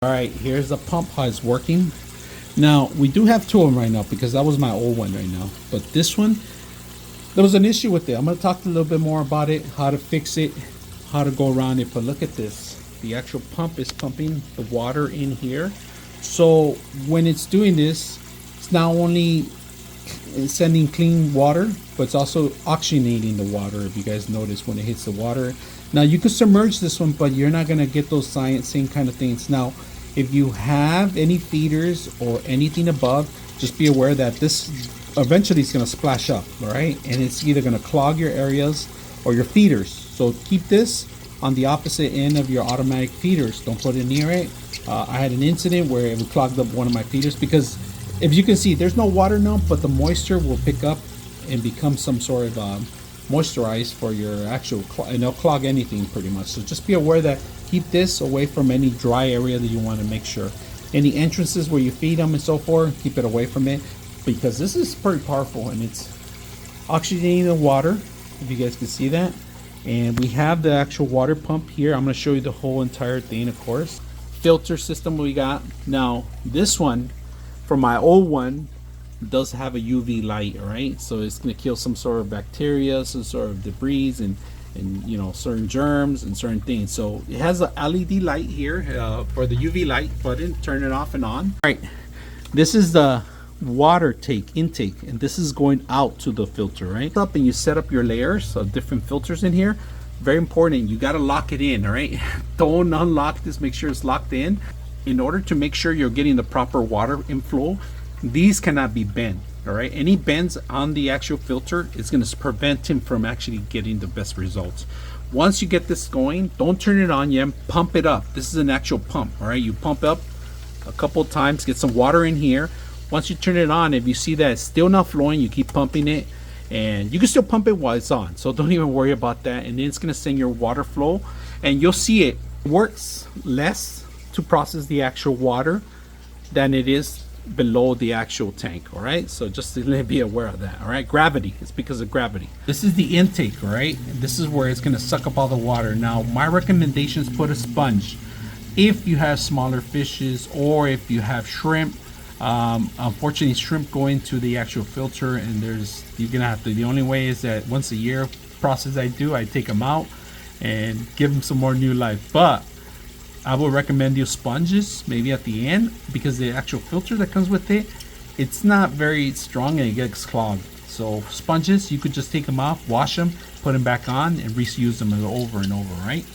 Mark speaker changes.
Speaker 1: All right, here's the pump, how it's working. Now we do have two of them right now because that was my old one right now, but this one, there was an issue with it. I'm going to talk a little bit more about it, how to fix it, how to go around it. But look at this, the actual pump is pumping the water in here. So when it's doing this, it's not only sending clean water, but it's also oxygenating the water. If you guys notice when it hits the water, now you could submerge this one, but you're not going to get those same kind of things. Now if you have any feeders or anything above, just be aware that this eventually is going to splash up, all right? And it's either going to clog your areas or your feeders. So keep this on the opposite end of your automatic feeders. Don't put it near it. I had an incident where it clogged up one of my feeders because if you can see, there's no water now, but the moisture will pick up and become some sort of moisturized for your actual, and it'll clog anything pretty much. So just be aware that keep this away from any dry area that you want to make sure. Any entrances where you feed them and so forth, keep it away from it, because this is pretty powerful and it's oxygenating the water, if you guys can see that. And we have the actual water pump here. I'm going to show you the whole entire thing, of course. Filter system we got. Now this one, from my old one, does have a UV light, all right? So it's going to kill some sort of bacteria, some sort of debris, and you know, certain germs and certain things. So it has a LED light here for the UV light button. Turn it off and on. All right, this is the water intake, and this is going out to the filter, right? Up and you set up your layers of different filters in here. Very important, you got to lock it in, all right? Don't unlock this, make sure it's locked in order to make sure you're getting the proper water inflow. These cannot be bent, all right? Any bends on the actual filter is going to prevent him from actually getting the best results. Once you get this going, don't turn it on yet, pump it up. This is an actual pump, all right? You pump up a couple of times, get some water in here. Once you turn it on, if you see that it's still not flowing, you keep pumping it, and you can still pump it while it's on, so don't even worry about that. And then it's going to send your water flow, and you'll see it works less to process the actual water than it is below the actual tank. All right, so just to be aware of that. All right, gravity, it's because of gravity. This is the intake, all right? This is where it's going to suck up all the water. Now my recommendation is put a sponge if you have smaller fishes or if you have shrimp. Unfortunately, shrimp go into the actual filter, and you're gonna have to, the only way is that once a year process I take them out and give them some more new life. But I would recommend you sponges maybe at the end, because the actual filter that comes with it, it's not very strong and it gets clogged. So sponges, you could just take them off, wash them, put them back on, and reuse them over and over, right?